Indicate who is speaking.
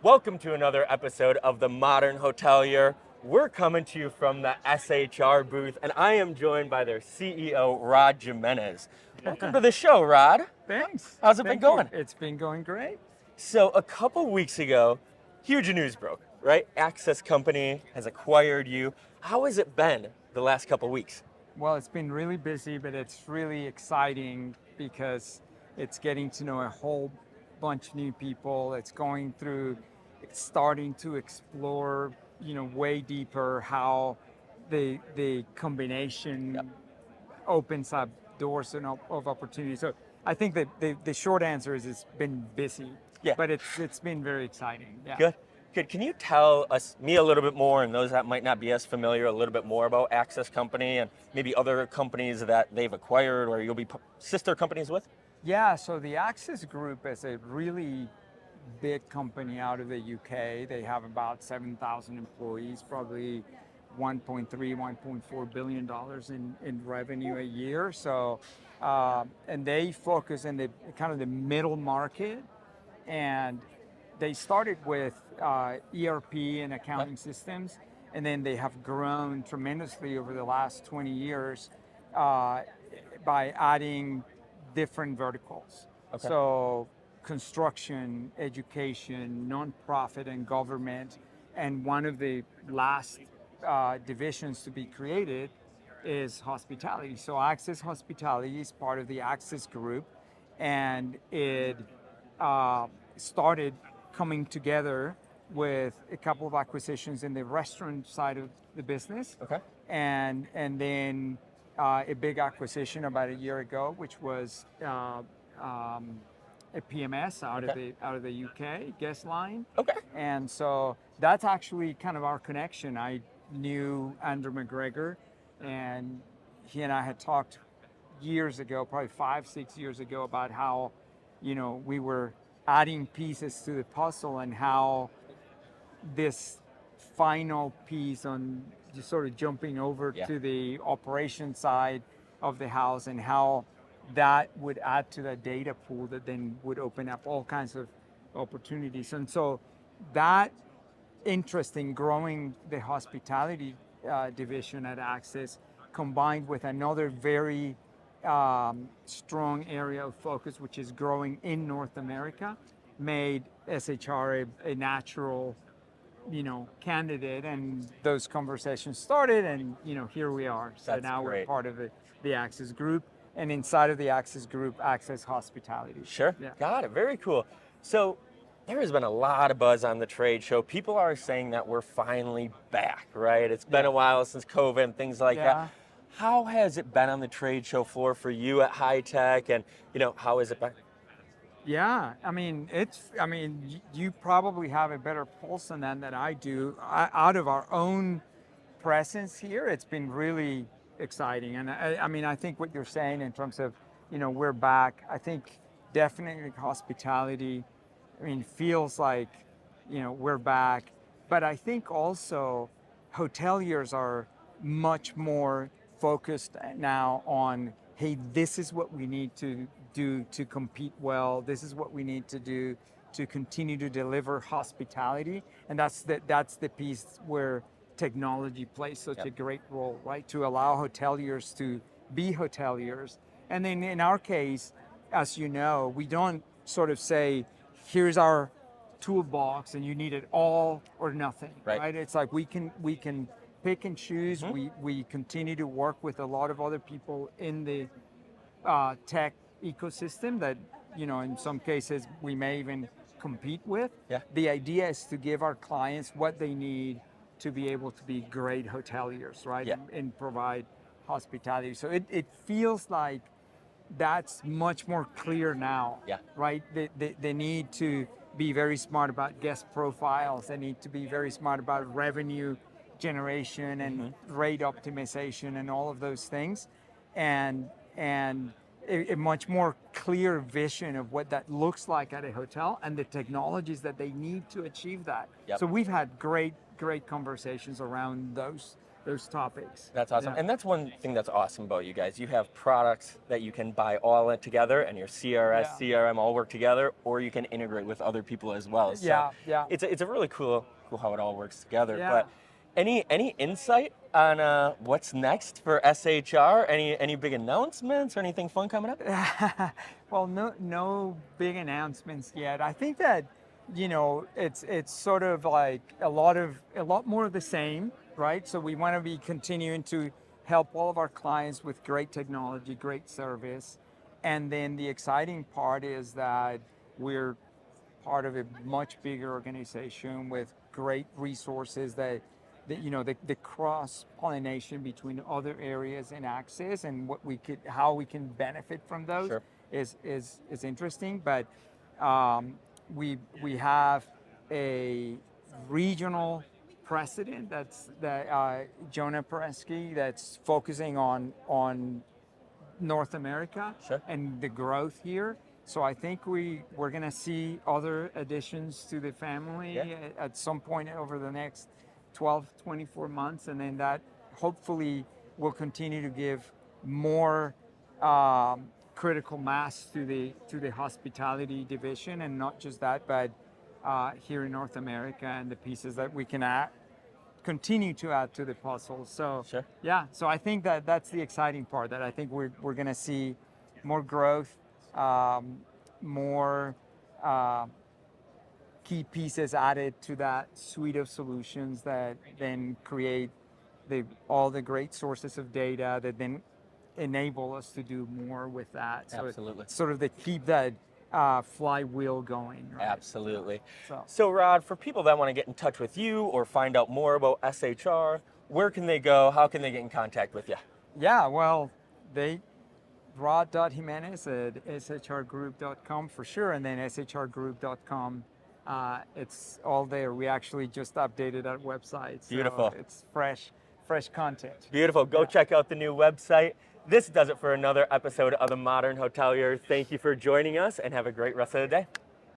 Speaker 1: Welcome to another episode of the Modern Hotelier. We're coming to you from the SHR booth, and I am joined by their CEO, Rod Jimenez. Welcome to the show, Rod.
Speaker 2: Thanks.
Speaker 1: How's it been going?
Speaker 2: It's been going great.
Speaker 1: So a couple weeks ago, huge news broke, right? Access Company has acquired you. How has it been the last couple weeks?
Speaker 2: Well, it's been really busy, but it's really exciting because it's getting to know a whole bunch of new people. It's starting to explore, way deeper how the combination opens up doors of opportunity. So I think that the short answer is it's been busy, but it's been very exciting. Yeah.
Speaker 1: Good. Can you tell me a little bit more, and those that might not be as familiar, a little bit more about Access Company and maybe other companies that they've acquired or you'll be sister companies with?
Speaker 2: Yeah, so the Access Group is a really big company out of the UK. They have about 7,000 employees, probably $1.4 billion in revenue a year. So, and they focus in the kind of the middle market, and they started with ERP and accounting systems, and then they have grown tremendously over the last 20 years by adding different verticals.
Speaker 1: Okay.
Speaker 2: So construction, education, nonprofit, and government. And one of the last divisions to be created is hospitality. So Access Hospitality is part of the Access Group, and it started coming together with a couple of acquisitions in the restaurant side of the business.
Speaker 1: Okay.
Speaker 2: And then a big acquisition about a year ago, which was a PMS out of the UK, Guestline.
Speaker 1: Okay.
Speaker 2: And so that's actually kind of our connection. I knew Andrew McGregor, and he and I had talked years ago, probably 5-6 years ago, about how, we were adding pieces to the puzzle and how this final piece on just sort of jumping over to the operation side of the house and how that would add to the data pool that then would open up all kinds of opportunities. And so that interest in growing the hospitality division at Access, combined with another very strong area of focus, which is growing in North America, made SHR a natural, candidate, and those conversations started, and here we are. So
Speaker 1: That's
Speaker 2: now
Speaker 1: great.
Speaker 2: We're part of the Access Group, and inside of the Access Group, Access Hospitality.
Speaker 1: Sure.
Speaker 2: Yeah.
Speaker 1: Got it. Very cool. So there has been a lot of buzz on the trade show. People are saying that we're finally back, right? It's been a while since COVID and things like that. How has it been on the trade show floor for you at HITEC, and how has it been?
Speaker 2: Yeah, you probably have a better pulse on that than I do. Out of our own presence here, it's been really exciting. And I think what you're saying in terms of, we're back, I think definitely hospitality, feels like, we're back. But I think also hoteliers are much more focused now on, hey, this is what we need to do to compete well. This is what we need to do to continue to deliver hospitality. And that's the piece where technology plays such a great role, right? To allow hoteliers to be hoteliers. And then in our case, as you know, we don't sort of say, here's our toolbox and you need it all or nothing, right? It's like we can pick and choose. We continue to work with a lot of other people in the tech ecosystem that, in some cases we may even compete with.
Speaker 1: Yeah.
Speaker 2: The idea is to give our clients what they need to be able to be great hoteliers, right?
Speaker 1: Yeah.
Speaker 2: And provide hospitality. So it feels like that's much more clear now, right? They need to be very smart about guest profiles. They need to be very smart about revenue generation and rate optimization and all of those things. And a much more clear vision of what that looks like at a hotel and the technologies that they need to achieve that.
Speaker 1: Yep.
Speaker 2: So we've had great conversations around those those topics.
Speaker 1: That's awesome.
Speaker 2: Yeah.
Speaker 1: And that's one thing that's awesome about you guys. You have products that you can buy all together, and your CRS, CRM all work together, or you can integrate with other people as well. So
Speaker 2: Yeah.
Speaker 1: it's a really cool how it all works together.
Speaker 2: Yeah.
Speaker 1: But any insight on what's next for SHR? Any big announcements or anything fun coming up?
Speaker 2: Well, no big announcements yet. I think that, it's sort of like a lot more of the same, right? So we want to be continuing to help all of our clients with great technology, great service. And then the exciting part is that we're part of a much bigger organization with great resources that the cross pollination between other areas and access, and how we can benefit from those.
Speaker 1: Sure.
Speaker 2: is interesting. But we have a regional president that Jonah Peresky, that's focusing on North America.
Speaker 1: Sure.
Speaker 2: And the growth here. So I think we're going to see other additions to the family at some point over the next 12, 24 months, and then that hopefully will continue to give more critical mass to the hospitality division, and not just that, but here in North America, and the pieces that we can continue to add to the puzzle. So
Speaker 1: Sure.
Speaker 2: yeah, so I think that's the exciting part, that I think we're going to see more growth, more key pieces added to that suite of solutions that then create all the great sources of data that then enable us to do more with that. So
Speaker 1: Absolutely.
Speaker 2: it's sort of to keep that flywheel going. Right?
Speaker 1: Absolutely.
Speaker 2: So
Speaker 1: So Rod, for people that want to get in touch with you or find out more about SHR, where can they go? How can they get in contact with you?
Speaker 2: yeah, well, Rod.Jimenez at shrgroup.com for sure, and then shrgroup.com. It's all there. We actually just updated our website. So
Speaker 1: Beautiful.
Speaker 2: It's fresh content.
Speaker 1: Beautiful. Go check out the new website. This does it for another episode of the Modern Hotelier. Thank you for joining us, and have a great rest of the day.